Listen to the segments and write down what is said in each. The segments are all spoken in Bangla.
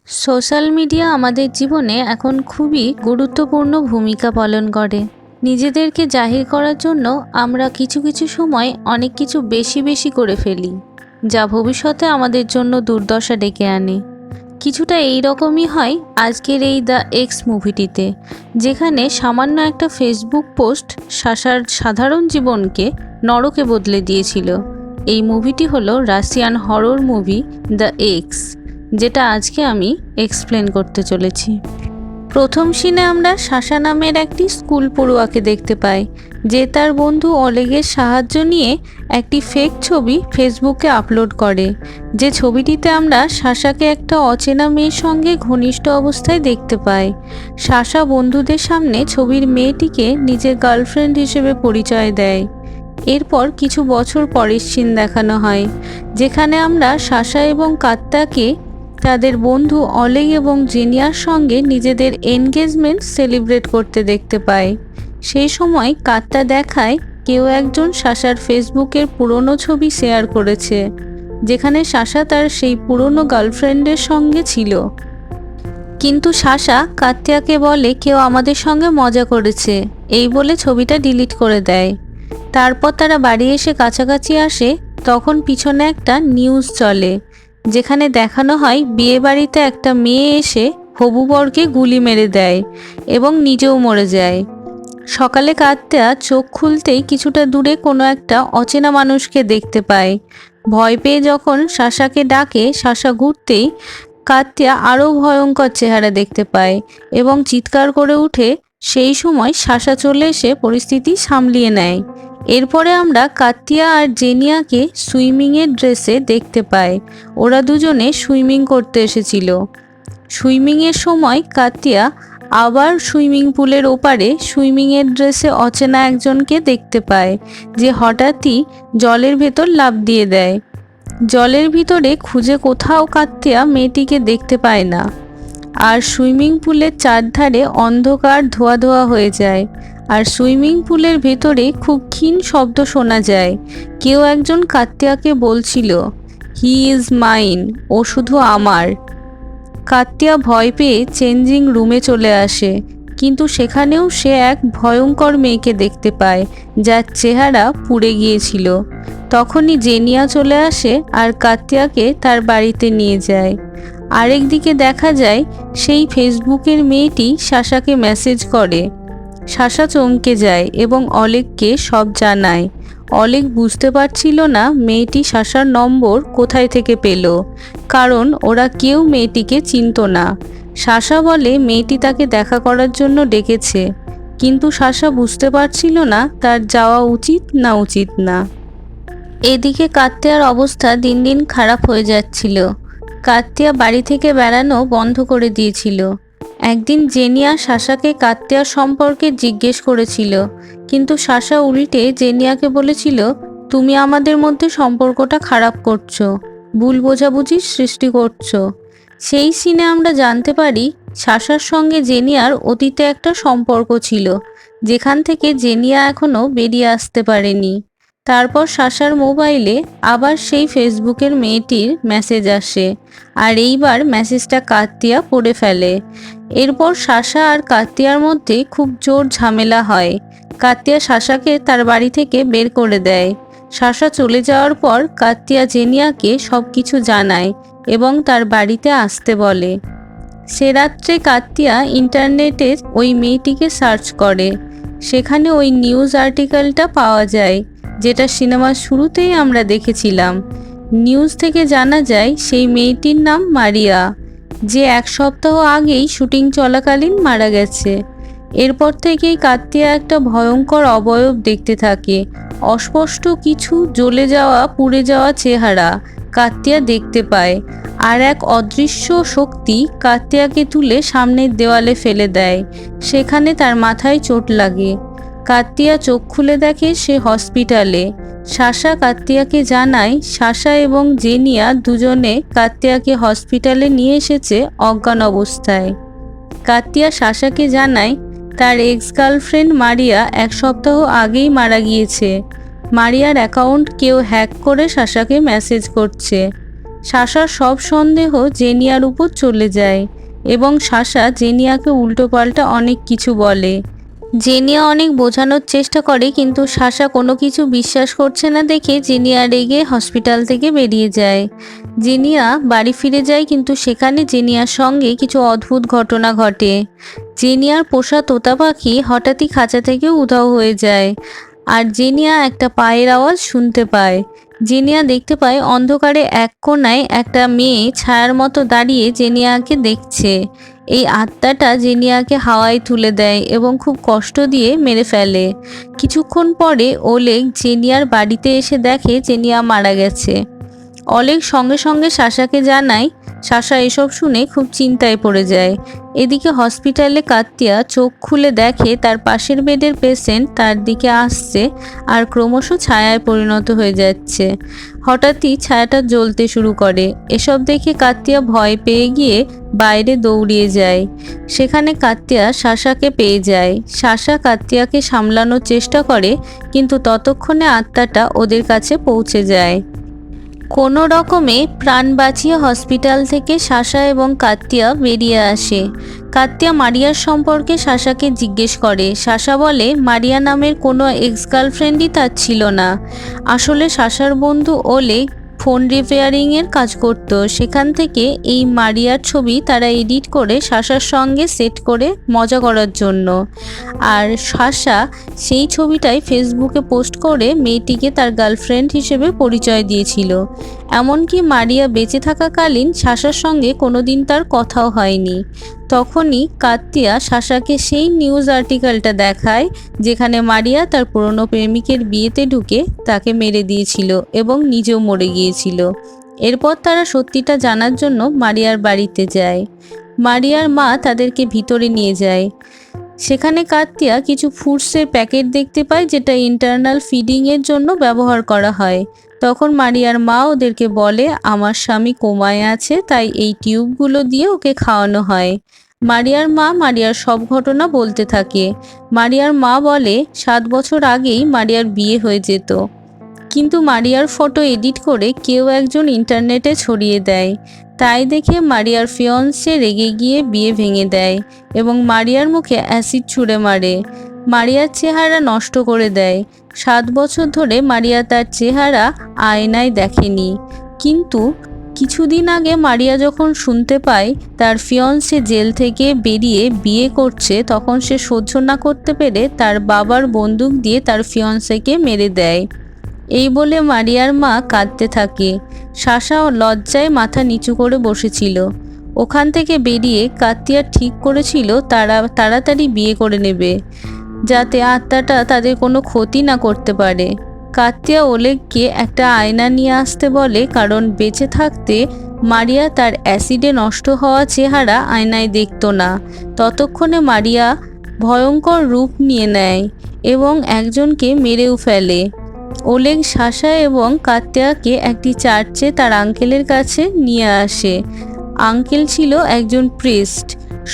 সোশ্যাল মিডিয়া আমাদের জীবনে এখন খুবই গুরুত্বপূর্ণ ভূমিকা পালন করে। নিজেদেরকে জাহির করার জন্য আমরা কিছু কিছু সময় অনেক কিছু বেশি বেশি করে ফেলি, যা ভবিষ্যতে আমাদের জন্য দুর্দশা ডেকে আনে। কিছুটা এই রকমই হয় আজকের এই দ্য এক্স মুভিটিতে, যেখানে সামান্য একটা ফেসবুক পোস্ট সাশার সাধারণ জীবনকে নরকে বদলে দিয়েছিল। এই মুভিটি হলো Russian horror movie the x, যেটা আজকে আমি এক্সপ্লেন করতে চলেছি। প্রথম সিনে আমরা সাশা নামের একটি স্কুল পড়ুয়াকে দেখতে পাই, যে তার বন্ধু অলেগের সাহায্য নিয়ে একটি ফেক ছবি ফেসবুকে আপলোড করে। যে ছবিটিতে আমরা সাশাকে একটা অচেনা মেয়ের সঙ্গে ঘনিষ্ঠ অবস্থায় দেখতে পাই। সাশা বন্ধুদের সামনে ছবির মেয়েটিকে নিজের গার্লফ্রেন্ড হিসেবে পরিচয় দেয়। এরপর কিছু বছর পরের সিন দেখানো হয়, যেখানে আমরা সাশা এবং কাত্যাকে তাদের বন্ধু অলেগ এবং জেনিয়ার সঙ্গে নিজেদের এনগেজমেন্ট সেলিব্রেট করতে দেখতে পাই। সেই সময় কাত্যা দেখায় কেউ একজন সাশার ফেসবুকের পুরনো ছবি শেয়ার করেছে, যেখানে সাশা তার সেই পুরনো গার্লফ্রেন্ডের সঙ্গে ছিল। কিন্তু সাশা কাত্যাকে বলে কেউ আমাদের সঙ্গে মজা করেছে, এই বলে ছবিটা ডিলিট করে দেয়। তারপর তারা বাড়ি এসে কাছাকাছি আসে, তখন পিছনে একটা নিউজ চলে, যেখানে দেখানো হয় বিয়েবাড়িতে একটা মেয়ে এসে হবু বরকে গুলি মেরে দেয় এবং নিজেও মরে যায়। সকালে কাত্যা চোখ খুলতেই কিছুটা দূরে কোনো একটা অচেনা মানুষকে দেখতে পায়। ভয় পেয়ে যখন সাশাকে ডাকে, সাশা ঘুরতেই কাত্যা আরও ভয়ঙ্কর চেহারা দেখতে পায় এবং চিৎকার করে উঠে। সেই সময় সাশা চলে এসে পরিস্থিতি সামলিয়ে নেয়। এরপরে আমরা কাত্যা আর জেনিয়াকে সুইমিংয়ের ড্রেসে দেখতে পাই। ওরা দুজনে সুইমিং করতে এসেছিল। সুইমিংয়ের সময় কাত্যা আবার সুইমিং পুলের ওপারে সুইমিংয়ের ড্রেসে অচেনা একজনকে দেখতে পায়, যে হঠাৎই জলের ভেতর লাফ দিয়ে দেয়। জলের ভিতরে খুঁজে কোথাও কাত্যা মেয়েটিকে দেখতে পায় না, আর সুইমিং পুলের চারধারে অন্ধকার ধোয়া ধোয়া হয়ে যায়। আর সুইমিং পুলের ভেতরে খুব ক্ষীণ শব্দ শোনা যায়। কেউ একজন কাত্যাকে বলছিল, হি ইজ মাইন, ও শুধু আমার। কাত্যা ভয় পেয়ে চেঞ্জিং রুমে চলে আসে, কিন্তু সেখানেও সে এক ভয়ঙ্কর মেয়েকে দেখতে পায়, যার চেহারা পুড়ে গিয়েছিল। তখনই জেনিয়া চলে আসে আর কাত্যাকে তার বাড়িতে নিয়ে যায়। আরেকদিকে দেখা যায় সেই ফেসবুকের মেয়েটি সাশাকে মেসেজ করে। সাশা চমকে যায় এবং অলেগকে সব জানায়। অলেগ বুঝতে পারছিল না মেয়েটি সাশার নম্বর কোথায় থেকে পেল, কারণ ওরা কেউ মেয়েটিকে চিনত না। সাশা বলে মেয়েটি তাকে দেখা করার জন্য ডেকেছে, কিন্তু সাশা বুঝতে পারছিল না তার যাওয়া উচিত না। এদিকে কাত্যার অবস্থা দিন দিন খারাপ হয়ে যাচ্ছিল। কাত্যা বাড়ি থেকে বেড়ানো বন্ধ করে দিয়েছিল। একদিন জেনিয়া সাশাকে কাত্যার সম্পর্কে জিজ্ঞেস করেছিল, কিন্তু সাশা উল্টে জেনিয়াকে বলেছিল, তুমি আমাদের মধ্যে সম্পর্কটা খারাপ করছো, ভুল বোঝাবুঝির সৃষ্টি করছো। সেই সিনে আমরা জানতে পারি সাশার সঙ্গে জেনিয়ার অতীতে একটা সম্পর্ক ছিল, যেখান থেকে জেনিয়া এখনও বেরিয়ে আসতে পারেনি। তারপর সাশার মোবাইলে আবার সেই ফেসবুকের মেয়েটির মেসেজ আসে, আর এইবার মেসেজটা কাত্যা পড়ে ফেলে। এরপর সাশা আর কাত্যার মধ্যে খুব জোর ঝামেলা হয়। কাত্যা সাশাকে তার বাড়ি থেকে বের করে দেয়। সাশা চলে যাওয়ার পর কাত্যা জেনিয়াকে সব কিছু জানায় এবং তার বাড়িতে আসতে বলে। সে রাত্রে কাত্যা ইন্টারনেটে ওই মেয়েটিকে সার্চ করে। সেখানে ওই নিউজ আর্টিকেলটা পাওয়া যায়, যেটা সিনেমার শুরুতেই আমরা দেখেছিলাম। নিউজ থেকে জানা যায় সেই মেয়েটির নাম মারিয়া, যে এক সপ্তাহ আগেই শুটিং চলাকালীন মারা গেছে। এরপর থেকেই কাত্যা একটা ভয়ঙ্কর অবয়ব দেখতে থাকে। অস্পষ্ট কিছু জ্বলে যাওয়া পুড়ে যাওয়া চেহারা কাত্যা দেখতে পায়, আর এক অদৃশ্য শক্তি কাত্যাকে তুলে সামনের দেওয়ালে ফেলে দেয়। সেখানে তার মাথায় চোট লাগে। কাত্যা চোখ খুলে দেখে সে হসপিটালে। সাশা কাত্যাকে জানায় সাশা এবং জেনিয়া দুজনে কাত্যাকে হসপিটালে নিয়ে এসেছে অজ্ঞান অবস্থায়। কাত্যা সাশাকে জানায় তার এক্স গার্লফ্রেন্ড মারিয়া এক সপ্তাহ আগেই মারা গিয়েছে। মারিয়ার অ্যাকাউন্ট কেউ হ্যাক করে সাশাকে মেসেজ করছে। সাশার সব সন্দেহ জেনিয়ার উপর চলে যায় এবং সাশা জেনিয়াকে উল্টোপাল্টা অনেক কিছু বলে। জেনিয়া অনেক বোঝানোর চেষ্টা করে, কিন্তু সাশা কোনো কিছু বিশ্বাস করছে না দেখে জেনিয়া রেগে হসপিটাল থেকে বেরিয়ে যায়। জেনিয়া বাড়ি ফিরে যায়, কিন্তু সেখানে জেনিয়ার সঙ্গে কিছু অদ্ভুত ঘটনা ঘটে। জেনিয়ার পোষা তোতা পাখি হঠাৎই খাঁচা থেকে উধাও হয়ে যায়, আর জেনিয়া একটা পায়ের আওয়াজ শুনতে পায়। জেনিয়া দেখতে পায় অন্ধকারে এক কোণায় একটা মেয়ে ছায়ার মতো দাঁড়িয়ে জেনিয়াকে দেখছে। এই আত্মাটা জেনিয়াকে হাওয়ায় তুলে দেয় এবং খুব কষ্ট দিয়ে মেরে ফেলে। কিছুক্ষণ পরে ওলেগ জেনিয়ার বাড়িতে এসে দেখে জেনিয়া মারা গেছে। অলেগ সঙ্গে সঙ্গে সাশাকে জানায়। সাশা এসব শুনে খুব চিন্তায় পড়ে যায়। এদিকে হসপিটালে কাত্তিয়া চোখ খুলে দেখে তার পাশের বেডের পেশেন্ট তার দিকে আসছে আর ক্রমশ ছায়ায় পরিণত হয়ে যাচ্ছে। হঠাৎই ছায়াটা জ্বলতে শুরু করে। এসব দেখে কাত্তিয়া ভয় পেয়ে গিয়ে বাইরে দৌড়িয়ে যায়। সেখানে কাত্তিয়া সাশাকে পেয়ে যায়। সাশা কাত্তিয়াকে সামলানোর চেষ্টা করে, কিন্তু ততক্ষণে আত্মাটা ওদের কাছে পৌঁছে যায়। কোনো রকমে প্রাণ বাঁচিয়ে হসপিটাল থেকে সাশা এবং কাত্তিয়া বেরিয়ে আসে। কাত্তিয়া মারিয়ার সম্পর্কে সাশাকে জিজ্ঞেস করে। সাশা বলে মারিয়া নামের কোনো এক্স গার্লফ্রেন্ডই তার ছিল না। আসলে সাশার বন্ধু ওলেগ ফোন রিপেয়ারিংয়ের কাজ করত। সেখান থেকে এই মারিয়ার ছবি তারা এডিট করে সাশার সঙ্গে সেট করে মজা করার জন্য। আর সাশা সেই ছবিটাই ফেসবুকে পোস্ট করে মেয়েটিকে তার গার্লফ্রেন্ড হিসেবে পরিচয় দিয়েছিল। এমনকি মারিয়া বেঁচে থাকাকালীন সাশার সঙ্গে কোনোদিন তার কথাও হয়নি। তখনই কাত্তিয়া সাশাকে সেই নিউজ আর্টিকেলটা দেখায় যেখানে মারিয়া তার পুরনো প্রেমিকের বিয়েতে ঢুকে তাকে মেরে দিয়েছিল এবং নিজেও মরে গিয়েছিল। এরপর তারা সত্যিটা জানার জন্য মারিয়ার বাড়িতে যায়। মারিয়ার মা তাদেরকে ভিতরে নিয়ে যায়। সেখানে কাত্তিয়া কিছু ফুডসের প্যাকেট দেখতে পায় যেটা ইন্টারনাল ফিডিংয়ের জন্য ব্যবহার করা হয়। তখন মারিয়ার মা ওদেরকে বলে আমার স্বামী কোমায় আছে, তাই এই টিউবগুলো দিয়ে ওকে খাওয়ানো হয়। মারিয়ার মা মারিয়ার সব ঘটনা বলতে থাকে। মারিয়ার মা বলে 7 বছর আগেই মারিয়ার বিয়ে হয়ে যেত, কিন্তু মারিয়ার ফটো এডিট করে কেউ একজন ইন্টারনেটে ছড়িয়ে দেয়। তাই দেখে মারিয়ার ফিয়ন্সে রেগে গিয়ে বিয়ে ভেঙে দেয় এবং মারিয়ার মুখে অ্যাসিড ছুঁড়ে মারে। মারিয়ার চেহারা নষ্ট করে দেয়। 7 বছর ধরে মারিয়া তার চেহারা আয়নায় দেখেনি, কিন্তু কিছুদিন আগে মারিয়া যখন শুনতে পায় তার ফিয়ন্সে জেল থেকে বেরিয়ে বিয়ে করছে, তখন সে সহ্য না করতে পেরে তার বাবার বন্দুক দিয়ে তার ফিয়ন্সেকে মেরে দেয়। এই বলে মারিয়ার মা কাঁদতে থাকে। সাশা লজ্জায় মাথা নিচু করে বসেছিল। ওখান থেকে বেরিয়ে কাত্তিয়া ঠিক করেছিল তারা তাড়াতাড়ি বিয়ে করে নেবে, যাতে আত্মাটা তাদের কোনো ক্ষতি না করতে পারে। কাত্তিয়া ওলেগকে একটা আয়না নিয়ে আসতে বলে, কারণ বেঁচে থাকতে মারিয়া তার অ্যাসিডে নষ্ট হওয়া চেহারা আয়নায় দেখত না। ততক্ষণে মারিয়া ভয়ঙ্কর রূপ নিয়ে নেয় এবং একজনকে মেরেও ফেলে। ওলেগ সাশা এবং কাত্তিয়াকে একটি চার্চে তার আঙ্কেলের কাছে নিয়ে আসে। আঙ্কেল ছিল একজন প্রিস্ট।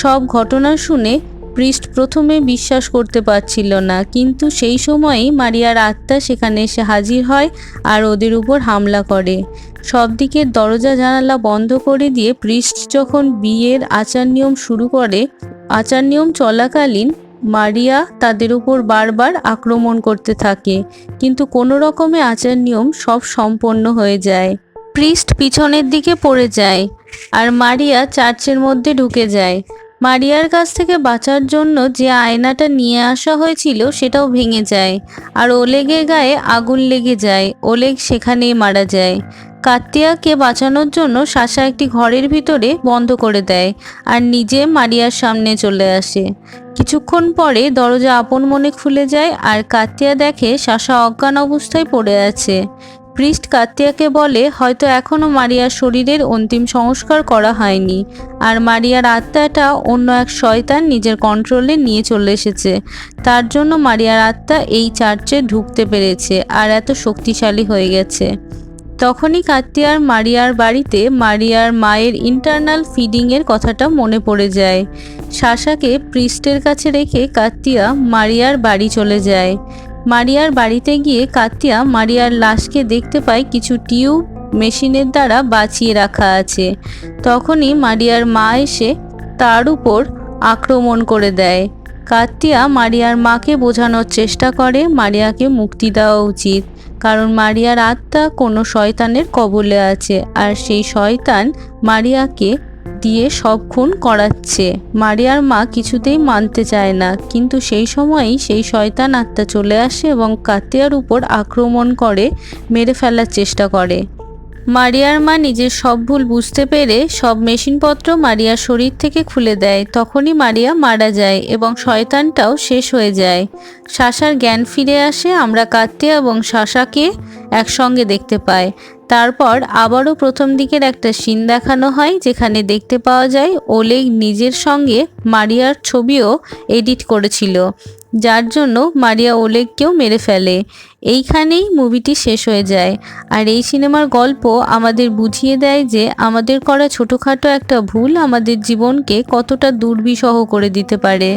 সব ঘটনা শুনে প্রিস্ট প্রথমে বিশ্বাস করতে পারছিল না, কিন্তু সেই সময়ই মারিয়ার আত্মা সেখানে এসে হাজির হয় আর ওদের উপর হামলা করে। সব দিকের দরজা জানালা বন্ধ করে দিয়ে প্রিস্ট যখন বিয়ের আচার নিয়ম শুরু করে, আচার নিয়ম চলাকালীন মারিয়া তাদের উপর বারবার আক্রমণ করতে থাকে, কিন্তু কোনো রকমে আচার নিয়ম সব সম্পন্ন হয়ে যায়। প্রিস্ট পিছনের দিকে পড়ে যায় আর মারিয়া চার্চের মধ্যে ঢুকে যায়। মারিয়ার কাছ থেকে বাঁচার জন্য যে আয়নাটা নিয়ে আসা হয়েছিল সেটাও ভেঙে যায় আর ওলেগের গায়ে আগুন লেগে যায়। ওলেগ সেখানেই মারা যায়। কাত্তিয়াকে বাঁচানোর জন্য সাশা একটি ঘরের ভিতরে বন্ধ করে দেয় আর নিজে মারিয়ার সামনে চলে আসে। কিছুক্ষণ পরে দরজা আপন মনে খুলে যায় আর কাত্তিয়া দেখে সাশা অজ্ঞান অবস্থায় পড়ে আছে। প্রিস্ট কাত্তিয়াকে বলে হয়তো এখনও মারিয়ার শরীরের অন্তিম সংস্কার করা হয়নি আর মারিয়ার আত্মাটা অন্য এক শয়তান নিজের কন্ট্রোলে নিয়ে চলে এসেছে। তার জন্য মারিয়ার আত্মা এই চার্চে ঢুকতে পেরেছে আর এত শক্তিশালী হয়ে গেছে। তখনই কাত্তিয়ার মারিয়ার বাড়িতে মারিয়ার মায়ের ইন্টারনাল ফিডিংয়ের কথাটা মনে পড়ে যায়। সাশাকে প্রিস্টের কাছে রেখে কাত্তিয়া মারিয়ার বাড়ি চলে যায়। মারিয়ার বাড়িতে গিয়ে কাত্তিয়া মারিয়ার লাশকে দেখতে পায় কিছু টিউব মেশিনের দ্বারা বাঁচিয়ে রাখা আছে। তখনই মারিয়ার মা এসে তার উপর আক্রমণ করে দেয়। কার্তিয়া মারিয়ার মাকে বোঝানোর চেষ্টা করে মারিয়াকে মুক্তি দেওয়া উচিত, কারণ মারিয়ার আত্মা কোনো শয়তানের কবলে আছে, আর সেই শয়তান মারিয়াকে দিয়ে সব খুন করাচ্ছে। মারিয়ার মা কিছুতেই মানতে চায় না, কিন্তু সেই সময়ই সেই শয়তান আত্মা চলে আসে এবং কার্তিয়ার উপর আক্রমণ করে মেরে ফেলার চেষ্টা করে। মারিয়ার মা নিজের সব ভুল বুঝতে পেরে সব মেশিনপত্র মারিয়ার শরীর থেকে খুলে দেয়। তখনই মারিয়া মারা যায় এবং শয়তানটাও শেষ হয়ে যায়। সাশার জ্ঞান ফিরে আসে। আমরা কার্তিয়া এবং সাশাকে একসঙ্গে দেখতে পাই। তারপর আবারও প্রথম দিকের একটা সিন দেখানো হয়, যেখানে দেখতে পাওয়া যায় ওলেগ নিজের সঙ্গে মারিয়ার ছবিও এডিট করেছিল, যার জন্য মারিয়া ওলেগকেও মেরে ফেলে। এইখানেই মুভিটি শেষ হয়ে যায়। আর এই সিনেমার গল্প আমাদের বুঝিয়ে দেয় যে আমাদের করা ছোটোখাটো একটা ভুল আমাদের জীবনকে কতটা দুর্বিষহ করে দিতে পারে।